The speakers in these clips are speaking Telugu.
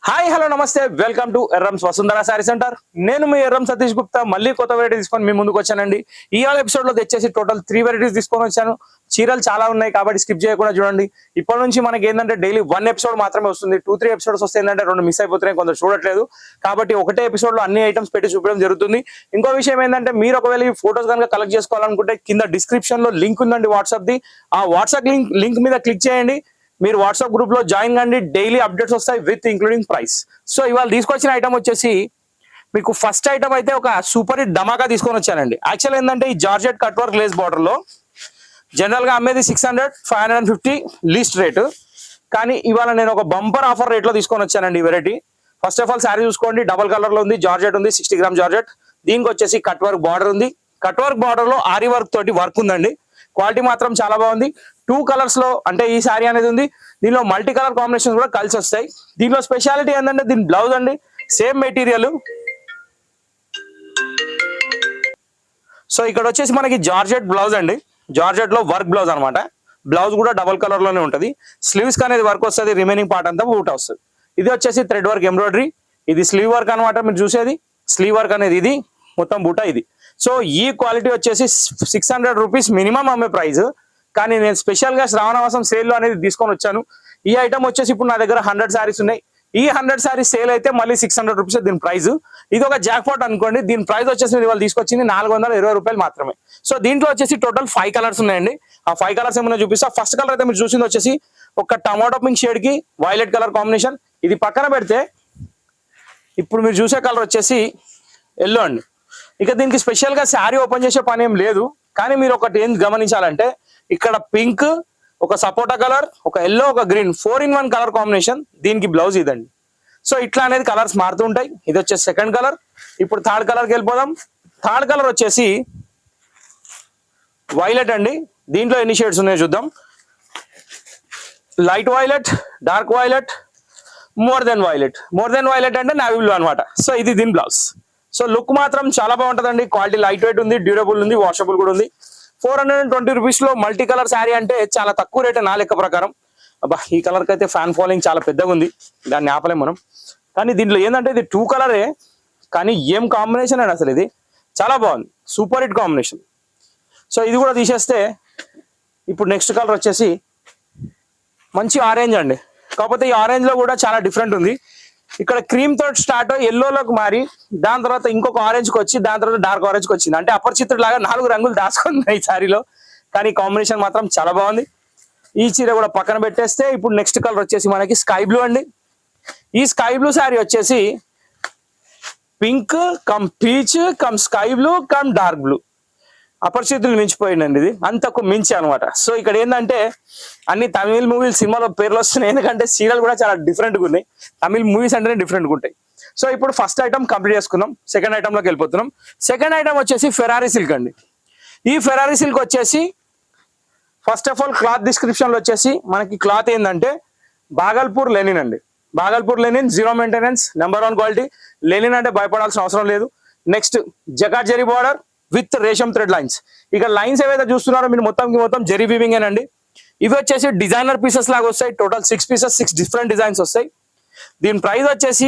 హాయ్ హలో నమస్తే welcome to Erram's Vasundhara sari centre. నేను మీ ఎర్రం సతీష్ గుప్తా మళ్ళీ కొత్త వెరైటీ తీసుకొని మీ ముందుకు వచ్చానండి. ఇవాళ ఎపిసోడ్ లో తెచ్చేసి టోటల్ 3 వెరైటీస్ తీసుకొని వచ్చాను. చీరలు చాలా ఉన్నాయి కాబట్టి స్కిప్ చేయకుండా చూడండి. ఇప్పటి నుంచి మనకి ఏంటంటే డైలీ 1 ఎపిసోడ్ మాత్రమే వస్తుంది. 2-3 ఎపిసోడ్స్ వస్తే ఏంటంటే 2 మిస్ అయిపోతున్నాయి, కొందరు చూడట్లేదు. కాబట్టి ఒకటే ఎపిసోడ్ లో అన్ని ఐటమ్స్ పెట్టి చూపించడం జరుగుతుంది. ఇంకో విషయం ఏంటంటే మీరు ఒకవేళ ఈ ఫోటోస్ కనుక కలెక్ట్ చేసుకోవాలనుకుంటే కింద డిస్క్రిప్షన్ లో లింక్ ఉందండి వాట్సాప్ ది. ఆ వాట్సాప్ లింక్ మీద క్లిక్ చేయండి. మీరు వాట్సాప్ గ్రూప్ లో జాయిన్ కండి. డైలీ అప్డేట్స్ వస్తాయి విత్ ఇంక్లూడింగ్ ప్రైస్. సో ఇవాళ తీసుకొచ్చిన ఐటమ్ వచ్చేసి మీకు ఫస్ట్ ఐటమ్ అయితే ఒక సూపర్ హిట్ ధమాకా తీసుకొని వచ్చానండి. యాక్చువల్ ఏంటంటే ఈ georgette cut work lace border లో జనరల్ గా అమ్మేది 600-550 లీస్ట్ రేటు. కానీ ఇవాళ నేను ఒక బంపర్ ఆఫర్ రేట్ లో తీసుకొని వచ్చానండి ఈ variety. First of all sari చూసుకోండి, డబల్ కలర్ లో ఉంది, జార్జెట్ ఉంది, 60 గ్రామ్ జార్జెట్. దీనికి వచ్చేసి కట్ వర్క్ బార్డర్ ఉంది. కట్ వర్క్ బార్డర్ లో ఆరి వర్క్ తోటి వర్క్ ఉందండి. క్వాలిటీ మాత్రం చాలా బాగుంది. 2 కలర్స్ లో అంటే ఈ శారీ అనేది ఉంది. దీనిలో మల్టీ కలర్ కాంబినేషన్స్ కూడా కలిసి వస్తాయి. దీనిలో స్పెషాలిటీ ఏంటంటే దీని బ్లౌజ్ అండి, సేమ్ మెటీరియల్. సో ఇక్కడ వచ్చేసి మనకి జార్జెట్ బ్లౌజ్ అండి, జార్జెట్ లో వర్క్ బ్లౌజ్ అనమాట. బ్లౌజ్ కూడా డబల్ కలర్ లోనే ఉంటుంది. స్లీవ్స్ అనేది వర్క్ వస్తుంది, రిమైనింగ్ పార్ట్ అంతా బూట్ వస్తుంది. ఇది వచ్చేసి థ్రెడ్ వర్క్ ఎంబ్రాయిడరీ. ఇది స్లీవ్ వర్క్ అనమాట. మీరు చూసేది స్లీవ్ వర్క్ అనేది, ఇది మొత్తం బూట ఇది. సో ఈ క్వాలిటీ వచ్చేసి 600 రూపీస్ మినిమం అమ్మే ప్రైస్. కానీ నేను స్పెషల్ గా శ్రావణవాసం సేల్ లో అనేది తీసుకొని వచ్చాను. ఈ ఐటమ్ వచ్చేసి ఇప్పుడు నా దగ్గర 100 శారీస్ ఉన్నాయి. ఈ 100 శారీస్ సేల్ అయితే మళ్ళీ 600 రూపీస్ దీని ప్రైస్. ఇది ఒక జాక్ పాట్ అనుకోండి. దీని ప్రైస్ వచ్చేసి ఇవాళ తీసుకొచ్చింది 420 రూపాయలు మాత్రమే. సో దీంట్లో వచ్చేసి టోటల్ 5 కలర్స్ ఉన్నాయండి. ఆ 5 కలర్స్ ఏమైనా చూపిస్తా. ఫస్ట్ కలర్ అయితే మీరు చూసింది వచ్చేసి ఒక టమాటో పింక్ షేడ్ కి వైలెట్ కలర్ కాంబినేషన్. ఇది పక్కన పెడితే ఇప్పుడు మీరు చూసే కలర్ వచ్చేసి ఎల్లో అండి. ఇక దీనికి స్పెషల్ గా శారీ ఓపెన్ చేసే పని ఏం లేదు. కానీ మీరు ఒకటి ఏం గమనించాలంటే ఇక్కడ పింక్, ఒక సపోటా కలర్, ఒక ఎల్లో, ఒక గ్రీన్, 4-in-1 కలర్ కాంబినేషన్. దీనికి బ్లౌజ్ ఇదండి. సో ఇట్లా అనేది కలర్స్ మారుతూ ఉంటాయి. ఇది వచ్చేసి సెకండ్ కలర్. ఇప్పుడు థర్డ్ కలర్కి వెళ్ళిపోదాం. థర్డ్ కలర్ వచ్చేసి వైలెట్ అండి. దీంట్లో ఎన్ని షేడ్స్ ఉన్నాయో చూద్దాం. Light violet, dark violet, more than violet. More than violet అంటే నావీ బ్లూ అనమాట. సో ఇది దీని బ్లౌజ్. సో లుక్ మాత్రం చాలా బాగుంటుందండి. క్వాలిటీ లైట్ వెయిట్ ఉంది, డ్యూరబుల్ ఉంది, వాషబుల్ కూడా ఉంది. 420 రూపీస్ లో మల్టీ కలర్ శారీ అంటే చాలా తక్కువ రేటే నా లెక్క ప్రకారం. అబ్బా ఈ కలర్ కి అయితే ఫ్యాన్ ఫాలోయింగ్ చాలా పెద్దగా ఉంది, దాన్ని ఆపలేం మనం. కానీ దీంట్లో ఏంటంటే ఇది 2 కలరే, కానీ ఏం కాంబినేషన్ అండి అసలు. ఇది చాలా బాగుంది, సూపర్ హిట్ కాంబినేషన్. సో ఇది కూడా తీసేస్తే ఇప్పుడు నెక్స్ట్ కలర్ వచ్చేసి మంచి ఆరెంజ్ అండి. కాకపోతే ఈ ఆరెంజ్ లో కూడా చాలా డిఫరెంట్ ఉంది. ఇక్కడ క్రీమ్ తోటి స్టార్ట్ అయ్యి ఎల్లోలోకి మారి దాని తర్వాత ఇంకొక ఆరెంజ్కి వచ్చి దాని తర్వాత డార్క్ ఆరెంజ్కి వచ్చింది. అంటే అపరిచితుడు లాగా 4 రంగులు దాచుకుంది ఈ శారీలో. కానీ కాంబినేషన్ మాత్రం చాలా బాగుంది. ఈ చీర కూడా పక్కన పెట్టేస్తే ఇప్పుడు నెక్స్ట్ కలర్ వచ్చేసి మనకి స్కై బ్లూ అండి. ఈ స్కై బ్లూ శారీ వచ్చేసి pink cum peach cum sky blue cum dark blue. అపరిచితులు మించిపోయిందండి, ఇది అంతకు మించి అనమాట. సో ఇక్కడ ఏంటంటే అన్ని తమిళ్ మూవీలు సినిమాలో పేర్లు వస్తున్నాయి, ఎందుకంటే సీరియల్ కూడా చాలా డిఫరెంట్గా ఉన్నాయి. తమిళ్ మూవీస్ అంటేనే డిఫరెంట్గా ఉంటాయి. సో ఇప్పుడు ఫస్ట్ ఐటమ్ కంప్లీట్ చేసుకుందాం, సెకండ్ ఐటమ్లోకి వెళ్ళిపోతున్నాం. సెకండ్ ఐటమ్ వచ్చేసి ఫెరారీ సిల్క్ అండి. ఈ ఫెరారీ సిల్క్ వచ్చేసి ఫస్ట్ ఆఫ్ ఆల్ క్లాత్ డిస్క్రిప్షన్లో వచ్చేసి మనకి క్లాత్ ఏంటంటే బాగల్పూర్ లెనిన్ అండి. Bhagalpur linen, 0 maintenance, number 1 quality. Linen అంటే భయపడాల్సిన అవసరం లేదు. Next jacquard zari border with resham thread lines. ఇక లైన్స్ ఏవైతే చూస్తున్నారో మీరు మొత్తం జరీ వీవింగ్ ఏనండి. ఇవి వచ్చేసి డిజైనర్ పీసెస్ లాగా వస్తాయి. టోటల్ 6 పీసెస్, 6 డిఫరెంట్ డిజైన్స్ వస్తాయి. దీని ప్రైస్ వచ్చేసి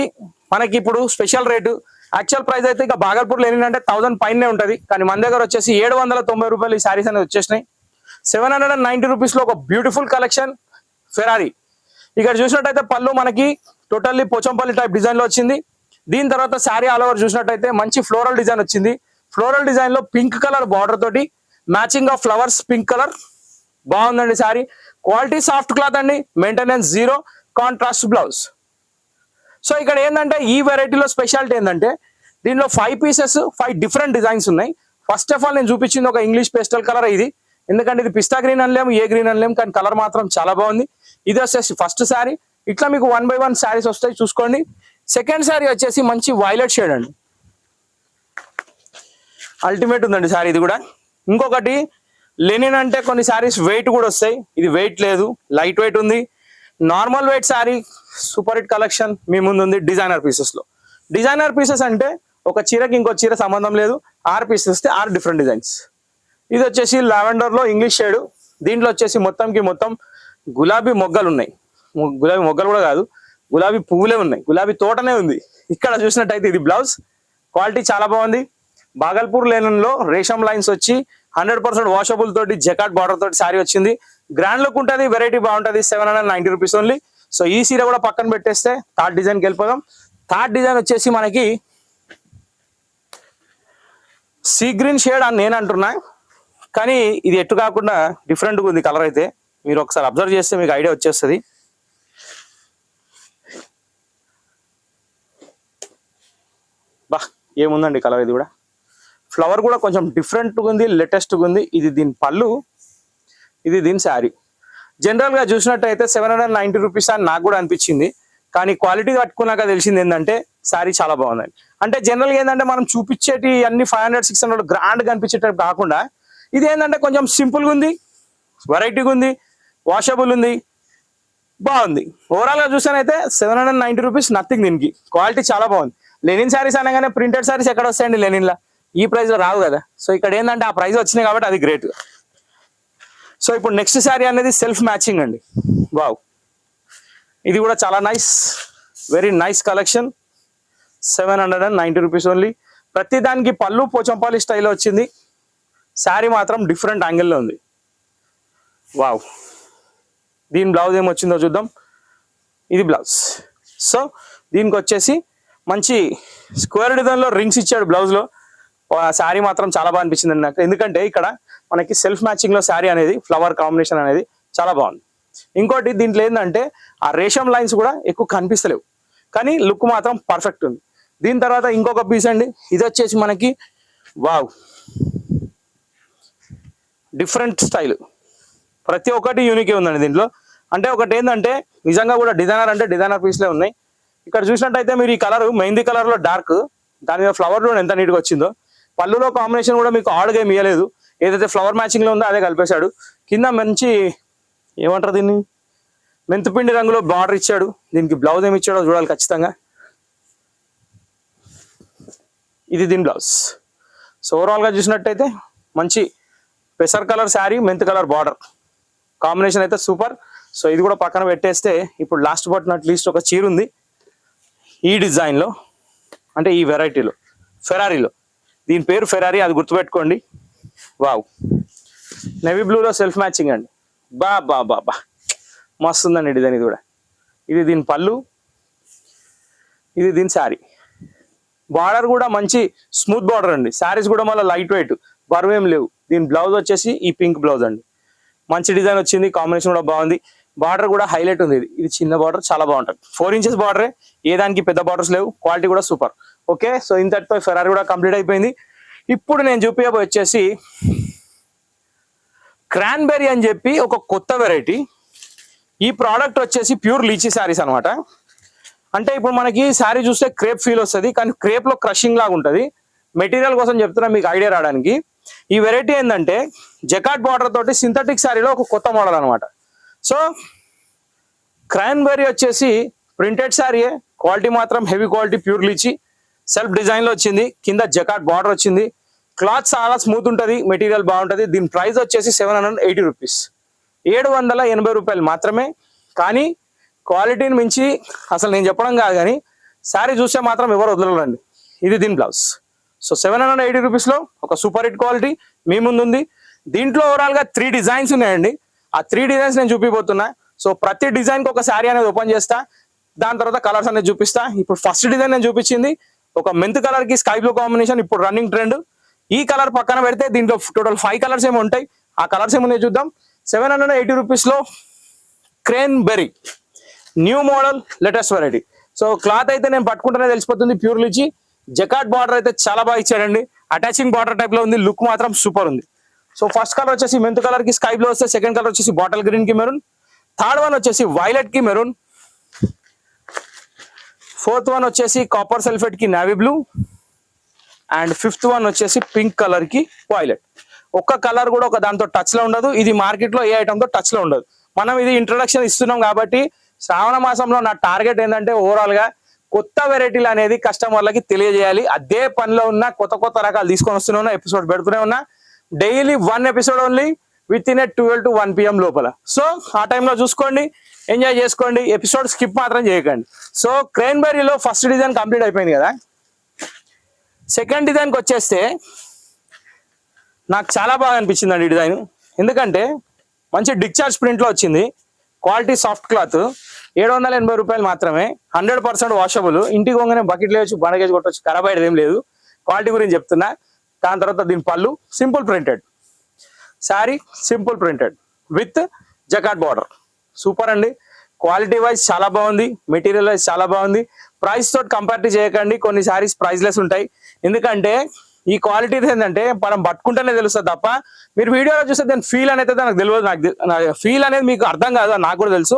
మనకి ఇప్పుడు స్పెషల్ రేటు. యాక్చువల్ ప్రైస్ అయితే ఇక బాగల్పూర్ లెనిన్ అంటే 1000 పైనే ఉంటుంది. కానీ మన దగ్గర వచ్చేసి 790 రూపాయలు ఈ శారీస్ అనేది వచ్చేసినాయి. 790 రూపీస్ లో ఒక బ్యూటిఫుల్ కలెక్షన్ ఫెరారీ. ఇక్కడ చూసినట్టయితే పళ్ళు మనకి టోటల్లీ పోచంపల్లి టైప్ డిజైన్ లో వచ్చింది. దీని తర్వాత శారీ ఆల్ ఓవర్ చూసినట్టయితే మంచి ఫ్లోరల్ డిజైన్ వచ్చింది. ఫ్లోరల్ డిజైన్ లో పింక్ కలర్ బార్డర్ తోటి matching of flowers pink colour. బాగుందండి శారీ. క్వాలిటీ సాఫ్ట్ క్లాత్ అండి, మెయింటెనెన్స్ 0, కాంట్రాస్ట్ బ్లౌజ్. సో ఇక్కడ ఏంటంటే ఈ వెరైటీలో స్పెషాలిటీ ఏంటంటే దీనిలో 5 పీసెస్, 5 డిఫరెంట్ డిజైన్స్ ఉన్నాయి. ఫస్ట్ ఆఫ్ ఆల్ నేను చూపించింది ఒక ఇంగ్లీష్ పేస్టల్ కలర్ ఇది. ఎందుకంటే ఇది పిస్తా గ్రీన్ అనలేము, ఏ గ్రీన్ అనలేము, కానీ కలర్ మాత్రం చాలా బాగుంది. ఇది వచ్చేసి ఫస్ట్ శారీ. ఇట్లా మీకు 1 by 1 శారీస్ వస్తాయి చూసుకోండి. సెకండ్ శారీ వచ్చేసి మంచి వైలెట్ షేడ్ అండి. అల్టిమేట్ ఉందండి శారీ ఇది కూడా. ఇంకొకటి లెనిన్ అంటే కొన్ని శారీస్ వెయిట్ కూడా వస్తాయి. ఇది వెయిట్ లేదు, లైట్ వెయిట్ ఉంది. Normal weight sari super hit collection మీ ముందు ఉంది డిజైనర్ పీసెస్ లో. డిజైనర్ పీసెస్ అంటే ఒక చీరకి ఇంకో చీర సంబంధం లేదు. 6 పీసెస్ వస్తే 6 డిఫరెంట్ డిజైన్స్. ఇది వచ్చేసి లావెండర్ లో ఇంగ్లీష్ షేడ్. దీంట్లో వచ్చేసి మొత్తం గులాబీ మొగ్గలు ఉన్నాయి. గులాబీ మొగ్గలు కూడా కాదు, గులాబీ పువ్వులే ఉన్నాయి, గులాబీ తోటనే ఉంది. ఇక్కడ చూసినట్టయితే ఇది బ్లౌజ్, క్వాలిటీ చాలా బాగుంది. బాగల్పూర్ లేనంలో రేషం లైన్స్ వచ్చి 100% వాషబుల్ తోటి జకాట్ బార్డర్ తోటి శారీ వచ్చింది. గ్రాండ్ లుక్ ఉంటుంది, వెరైటీ బాగుంటుంది. 790 రూపీస్ ఓన్లీ. సో ఈ సీర కూడా పక్కన పెట్టేస్తే థర్డ్ డిజైన్కి వెళ్ళిపోదాం. థర్డ్ డిజైన్ వచ్చేసి మనకి సీ గ్రీన్ షేడ్ అని నేను అంటున్నా, కానీ ఇది ఎట్టు కాకుండా డిఫరెంట్గా ఉంది కలర్ అయితే. మీరు ఒకసారి అబ్జర్వ్ చేస్తే మీకు ఐడియా వచ్చేస్తుంది. బా ఏముందండి కలర్, ఇది కూడా ఫ్లవర్ కూడా కొంచెం డిఫరెంట్గా ఉంది, లేటెస్ట్గా ఉంది. ఇది దీని పళ్ళు, ఇది దీని శారీ. జనరల్గా చూసినట్టయితే 790 రూపీస్ అని నాకు కూడా అనిపించింది, కానీ క్వాలిటీ కట్టుకున్నాక తెలిసింది ఏంటంటే శారీ చాలా బాగుందండి. అంటే జనరల్గా ఏంటంటే మనం చూపించేటి అన్ని 500-600 గ్రాండ్గా అనిపించేటట్టు కాకుండా ఇది ఏంటంటే కొంచెం సింపుల్గా ఉంది, వెరైటీగా ఉంది, వాషబుల్ ఉంది, బాగుంది. ఓవరాల్గా చూసానైతే 790 రూపీస్ నథింగ్. దీనికి క్వాలిటీ చాలా బాగుంది. లెనిన్ శారీస్ అనగానే ప్రింటెడ్ శారీస్ ఎక్కడ వస్తాయండి లెనిన్లా, ఈ ప్రైస్లో రావు కదా. సో ఇక్కడ ఏంటంటే ఆ ప్రైస్ వచ్చినాయి కాబట్టి అది గ్రేట్. సో ఇప్పుడు నెక్స్ట్ శారీ అనేది సెల్ఫ్ మ్యాచింగ్ అండి. వావ్, ఇది కూడా చాలా nice, very nice collection. 790 rupees only. ప్రతి దానికి పళ్ళు పోచంపల్లి స్టైల్లో వచ్చింది. శారీ మాత్రం డిఫరెంట్ యాంగిల్లో ఉంది. వావ్, దీని బ్లౌజ్ ఏమొచ్చిందో చూద్దాం. ఇది బ్లౌజ్. సో దీనికి వచ్చేసి మంచి స్క్వేర్ డిజైన్లో రింగ్స్ ఇచ్చాడు బ్లౌజ్లో. శారీ మాత్రం చాలా బాగా అనిపించింది నాకు, ఎందుకంటే ఇక్కడ మనకి సెల్ఫ్ మ్యాచింగ్లో శారీ అనేది ఫ్లవర్ కాంబినేషన్ అనేది చాలా బాగుంది. ఇంకోటి దీంట్లో ఏంటంటే ఆ రేషం లైన్స్ కూడా ఎక్కువ కనిపిస్తలేవు, కానీ లుక్ మాత్రం పర్ఫెక్ట్ ఉంది. దీని తర్వాత ఇంకొక పీస్ అండి, ఇది వచ్చేసి మనకి వావ్ డిఫరెంట్ స్టైల్, ప్రతి ఒక్కటి యూనిక్ ఉందండి దీంట్లో. అంటే ఒకటి ఏంటంటే నిజంగా కూడా డిజైనర్ అంటే డిజైనర్ పీస్లే ఉన్నాయి. ఇక్కడ చూసినట్టయితే మీరు ఈ కలర్ మెహందీ కలర్లో డార్క్, దాని మీద ఫ్లవర్ లో ఎంత నీట్గా వచ్చిందో. పళ్ళులో కాంబినేషన్ కూడా మీకు ఆడ్గా ఏమి ఇవ్వలేదు, ఏదైతే ఫ్లవర్ మ్యాచింగ్ లో ఉందో అదే కలిపేశాడు. కింద మంచి ఏమంటారు దీన్ని, మెంతుపిండి రంగులో బార్డర్ ఇచ్చాడు. దీనికి బ్లౌజ్ ఏమి ఇచ్చాడో చూడాలి ఖచ్చితంగా. ఇది దీని బ్లౌజ్. సో ఓవరాల్గా చూసినట్టయితే మంచి పెసర్ colour sari, mint colour border combination అయితే సూపర్. సో ఇది కూడా పక్కన పెట్టేస్తే ఇప్పుడు లాస్ట్ బట్ నాట్ లీస్ట్ ఒక చీర ఉంది ఈ డిజైన్లో, అంటే ఈ వెరైటీలో, ఫెరారీలో. దీని పేరు ఫెరారీ, అది గుర్తుపెట్టుకోండి. వావ్, నెవీ బ్లూలో సెల్ఫ్ మ్యాచింగ్ అండి. బా బా బా బా మస్తు ఉందండి డిజైన్. ఇది కూడా, ఇది దీని పళ్ళు, ఇది దీని శారీ. బార్డర్ కూడా మంచి స్మూత్ బార్డర్ అండి. శారీస్ కూడా మళ్ళీ లైట్ వెయిట్, బరువు ఏం లేవు. దీని బ్లౌజ్ వచ్చేసి ఈ పింక్ బ్లౌజ్ అండి. మంచి డిజైన్ వచ్చింది, కాంబినేషన్ కూడా బాగుంది. బార్డర్ కూడా హైలైట్ ఉంది. ఇది చిన్న బార్డర్, చాలా బాగుంటుంది. 4 ఇంచెస్ బార్డరే, ఏ దానికి పెద్ద బార్డర్స్ లేవు. క్వాలిటీ కూడా సూపర్. ఓకే, సో ఇంతటితో ఫెరారీ కూడా కంప్లీట్ అయిపోయింది. ఇప్పుడు నేను చూపించబోయే వచ్చేసి క్రాన్బెర్రీ అని చెప్పి ఒక కొత్త వెరైటీ. ఈ ప్రోడక్ట్ వచ్చేసి ప్యూర్ లీచీ శారీస్ అనమాట. అంటే ఇప్పుడు మనకి శారీ చూస్తే క్రేప్ ఫీల్ వస్తుంది, కానీ క్రేప్ లో క్రషింగ్ లాగా ఉంటుంది. మెటీరియల్ కోసం చెప్తున్నా మీకు ఐడియా రావడానికి. ఈ వెరైటీ ఏంటంటే జకాట్ బార్డర్ తోటి సింథటిక్ శారీలో ఒక కొత్త మోడల్ అనమాట. సో క్రాన్బెర్రీ వచ్చేసి ప్రింటెడ్ శారీయే, క్వాలిటీ మాత్రం heavy quality, pure lychee, self design లో వచ్చింది. కింద జకాట్ బార్డర్ వచ్చింది. క్లాత్ చాలా స్మూత్ ఉంటుంది, మెటీరియల్ బాగుంటుంది. దీని ప్రైస్ వచ్చేసి 780 రూపీస్, 780 రూపాయలు మాత్రమే. కానీ క్వాలిటీని మించి అసలు నేను చెప్పడం కాదు, కానీ శారీ చూస్తే మాత్రం ఎవరు వదలరండి. ఇది దీని బ్లౌజ్. సో 780 రూపీస్లో ఒక సూపర్ హిట్ క్వాలిటీ మీ ముందు ఉంది. దీంట్లో ఓవరాల్గా 3 డిజైన్స్ ఉన్నాయండి. ఆ 3 డిజైన్స్ నేను చూపిపోతున్నా. సో ప్రతి డిజైన్కి ఒక శారీ అనేది ఓపెన్ చేస్తా, దాని తర్వాత కలర్స్ అనేది చూపిస్తా. ఇప్పుడు ఫస్ట్ డిజైన్ నేను చూపించింది ఒక మెంత్ కలర్ కి స్కై బ్లూ కాంబినేషన్, ఇప్పుడు రన్నింగ్ ట్రెండ్. ఈ కలర్ పక్కన పెడితే దీంట్లో టోటల్ 5 కలర్స్ ఏమో ఉంటాయి. ఆ కలర్స్ ఏమో చూద్దాం. 780 రూపీస్లో cranberry new model latest variety. So cloth అయితే నేను పట్టుకుంటేనే తెలిసిపోతుంది, ప్యూర్ లిచి. జకాట్ బార్డర్ అయితే చాలా బాగా ఇచ్చాడండి, అటాచింగ్ బార్డర్ టైప్ లో ఉంది. లుక్ మాత్రం సూపర్ ఉంది. సో ఫస్ట్ కలర్ వచ్చేసి మెంత్ కలర్ కి స్కై బ్లూ వస్తే, సెకండ్ కలర్ వచ్చేసి బాటిల్ గ్రీన్ కి మెరూన్, థర్డ్ వన్ వచ్చేసి వైలెట్ కి మెరూన్, ఫోర్త్ వన్ వచ్చేసి కాపర్ సల్ఫేట్ కి navy blue, and fifth one వచ్చేసి పింక్ కలర్ కి వైలెట్. ఒక్క కలర్ కూడా ఒక దాంతో టచ్ లో ఉండదు. ఇది మార్కెట్ లో ఏ ఐటమ్ తో టచ్ లో ఉండదు. మనం ఇది ఇంట్రొడక్షన్ ఇస్తున్నాం కాబట్టి శ్రావణ మాసంలో నా టార్గెట్ ఏంటంటే ఓవరాల్ గా కొత్త వెరైటీలు అనేది కస్టమర్లకి తెలియజేయాలి. అదే పనిలో ఉన్న కొత్త కొత్త రకాలు తీసుకొని వస్తూనే ఉన్నా, ఎపిసోడ్ పెడుతూనే ఉన్నా. Daily 1 episode only with in 12 to 1 PM లోపల. సో ఆ టైంలో చూసుకోండి. ఎంజాయ్ చేసుకోండి, ఎపిసోడ్ స్కిప్ మాత్రం చేయకండి. సో క్రేన్బెర్రీలో ఫస్ట్ డిజైన్ కంప్లీట్ అయిపోయింది కదా. సెకండ్ డిజైన్కి వచ్చేస్తే నాకు చాలా బాగా అనిపించిందండి ఈ డిజైన్. ఎందుకంటే మంచి డిశ్చార్జ్ ప్రింట్లో వచ్చింది, క్వాలిటీ సాఫ్ట్ క్లాత్, 780 రూపాయలు మాత్రమే, 100% వాషబుల్. ఇంటికి పోగానే బకెట్లో వేసి బండగేసి కొట్టవచ్చు, ఖరాబ్ అయ్యేది ఏం లేదు. క్వాలిటీ గురించి చెప్తున్నా. దాని తర్వాత దీని పళ్ళు simple printed, sari simple printed with జకాట్ border. Super అండి. క్వాలిటీ వైజ్ చాలా బాగుంది, మెటీరియల్ వైజ్ చాలా బాగుంది. ప్రైస్ తోటి కంపేర్ చేయకండి, కొన్ని శారీస్ ప్రైస్లెస్ ఉంటాయి. ఎందుకంటే ఈ క్వాలిటీ ఏంటంటే మనం పట్టుకుంటేనే తెలుస్తుంది తప్ప మీరు వీడియోలో చూస్తే దాని ఫీల్ అనేది నాకు తెలియదు. నాకు ఫీల్ అనేది మీకు అర్థం కాదు, నాకు కూడా తెలుసు.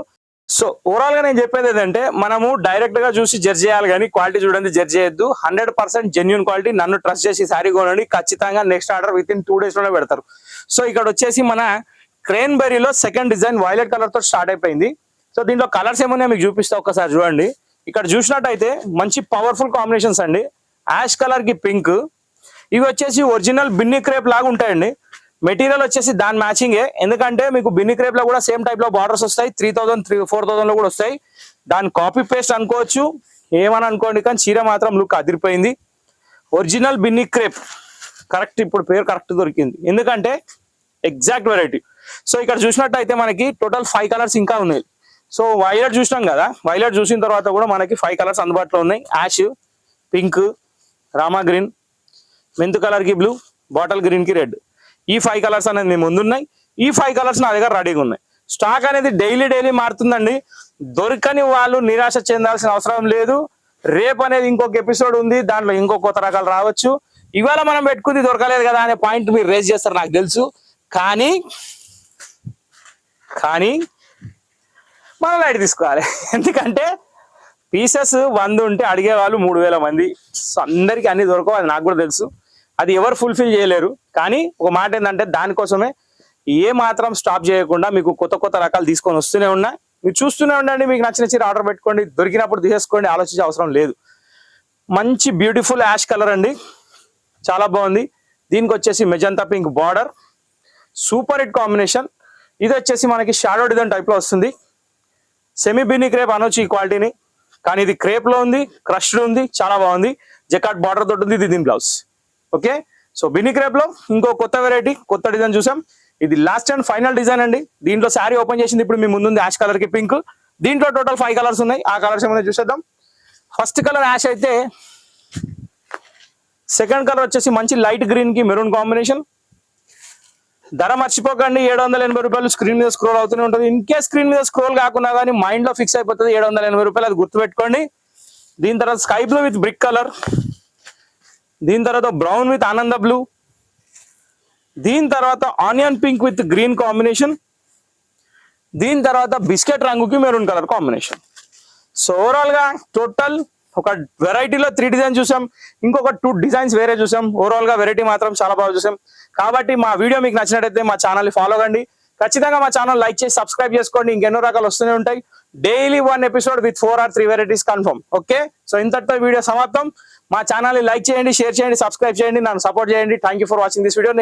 సో ఓవరాల్ గా నేను చెప్పేది ఏంటంటే మనము డైరెక్ట్ గా చూసి జడ్జ్ చేయాలి కానీ క్వాలిటీ చూడండి జడ్జ్ చేయొద్దు. 100% జెన్యూన్ క్వాలిటీ. నన్ను ట్రస్ట్ చేసి శారీ కొనండి, ఖచ్చితంగా next order with in 2 days లోనే పెడతారు. సో ఇక్కడ వచ్చేసి మన క్రేన్బెర్రీలో సెకండ్ డిజైన్ వైలెట్ కలర్ తో స్టార్ట్ అయిపోయింది. సో దీంట్లో కలర్స్ ఏమన్నా మీకు చూపిస్తా, ఒకసారి చూడండి. ఇక్కడ చూసినట్టయితే మంచి పవర్ఫుల్ కాంబినేషన్స్ అండి. యాష్ కలర్ కి పింక్, ఇవి వచ్చేసి ఒరిజినల్ బిన్ని క్రేప్ లాగా ఉంటాయండి. మెటీరియల్ వచ్చేసి దాని మ్యాచింగే, ఎందుకంటే మీకు బిన్ని క్రేప్ లో కూడా సేమ్ టైప్ లో బార్డర్స్ వస్తాయి. 3000 4000 లో కూడా వస్తాయి. దాని కాపీ పేస్ట్ అనుకోవచ్చు, ఏమని అనుకోండి, కానీ చీర మాత్రం లుక్ అదిరిపోయింది. ఒరిజినల్ బిన్ని క్రేప్ కరెక్ట్, ఇప్పుడు పేరు కరెక్ట్ దొరికింది, ఎందుకంటే ఎగ్జాక్ట్ వెరైటీ. సో ఇక్కడ చూసినట్టయితే మనకి టోటల్ 5 కలర్స్ ఇంకా ఉన్నాయి. సో వైలెట్ చూసినాం కదా, వైలెట్ చూసిన తర్వాత కూడా మనకి 5 కలర్స్ అందుబాటులో ఉన్నాయి. Ash, pink, rama green, mint colour కి బ్లూ, బాటిల్ గ్రీన్ కి రెడ్. ఈ 5 కలర్స్ అనేది మీ ముందున్నాయి. ఈ 5 కలర్స్ నా దగ్గర రెడీగా ఉన్నాయి. స్టాక్ అనేది డైలీ మారుతుందండి. దొరకని వాళ్ళు నిరాశ చెందాల్సిన అవసరం లేదు. రేపు అనేది ఇంకొక ఎపిసోడ్ ఉంది, దాంట్లో ఇంకో కొత్త రకాలు రావచ్చు. ఇవాళ మనం పెట్టుకుంది దొరకలేదు కదా అనే పాయింట్ మీరు రేజ్ చేస్తారు నాకు తెలుసు, కానీ మనం లైట్ తీసుకోవాలి. ఎందుకంటే పీసెస్ 100 ఉంటే అడిగే వాళ్ళు 3000 మంది. సో అందరికీ అన్ని దొరకవు, అది నాకు కూడా తెలుసు. అది ఎవరు ఫుల్ఫిల్ చేయలేరు. కానీ ఒక మాట ఏంటంటే దానికోసమే ఏ మాత్రం స్టాప్ చేయకుండా మీకు కొత్త రకాలు తీసుకొని వస్తూనే ఉన్నా. మీరు చూస్తూనే ఉండండి, మీకు నచ్చిన చీర ఆర్డర్ పెట్టుకోండి, దొరికినప్పుడు తీసేసుకోండి, ఆలోచించే అవసరం లేదు. మంచి బ్యూటిఫుల్ యాష్ కలర్ అండి, చాలా బాగుంది. దీనికి వచ్చేసి magenta pink border, super hit combination. ఇది వచ్చేసి మనకి షాడో డిజైన్ టైప్ లో వస్తుంది. సెమీ బిన్ని క్రేప్ అనొచ్చు ఈ క్వాలిటీని, కానీ ఇది క్రేప్ లో ఉంది, క్రష్డ్ ఉంది, చాలా బాగుంది. జకాట్ బార్డర్ తోటి ఉంది. ఇది దీని blouse. Okay, so Binny crepe లో ఇంకో కొత్త వెరైటీ, కొత్త డిజైన్ చూసాం. ఇది లాస్ట్ అండ్ ఫైనల్ డిజైన్ అండి. దీంట్లో శారీ ఓపెన్ చేసింది ఇప్పుడు మీ ముందుంది యాష్ కలర్ కి పింక్. దీంట్లో టోటల్ 5 కలర్స్ ఉన్నాయి. ఆ కలర్స్ ఏమైనా చూసేద్దాం. ఫస్ట్ కలర్ యాష్ అయితే, సెకండ్ కలర్ వచ్చేసి మంచి లైట్ గ్రీన్ కి మెరూన్ కాంబినేషన్. ధర మర్చిపోకండి, 780 రూపాయలు. స్క్రీన్ మీద స్క్రోల్ అవుతూనే ఉంటుంది. ఇన్ కేస్ స్క్రీన్ మీద స్క్రోల్ కాకుండా కానీ మైండ్ లో ఫిక్స్ అయిపోతుంది 780 రూపాయలు, అది గుర్తుపెట్టుకోండి. దీని తర్వాత sky blue with brick colour, దీని తర్వాత బ్రౌన్ విత్ ఆనంద బ్లూ, దీని తర్వాత onion pink with green combination, దీని తర్వాత బిస్కెట్ రంగుకి maroon colour combination. So overall గా టోటల్ ఒక వెరైటీలో 3 డిజైన్స్ చూసాం, ఇంకొక 2 డిజైన్స్ వేరే చూసాం. ఓవరాల్ గా వెరైటీ మాత్రం చాలా బాగా చూసాం. కాబట్టి మా వీడియో మీకు నచ్చినట్టయితే మా ఛానల్ ఫాలో కండి, ఖచ్చితంగా మా ఛానల్ లైక్ చేసి సబ్స్క్రైబ్ చేసుకోండి. ఇంకెన్నో రకాలు వస్తూనే ఉంటాయి. Daily 1 episode with 4 or 3 varieties confirm. Okay, so ఇంతటితో వీడియో సమాప్తం. మా ఛానల్ లైక్ చేయండి, షేర్ చేయండి, సబ్స్క్రైబ్ చేయండి, నన్ను సపోర్ట్ చేయండి. Thank you for watching this video. Next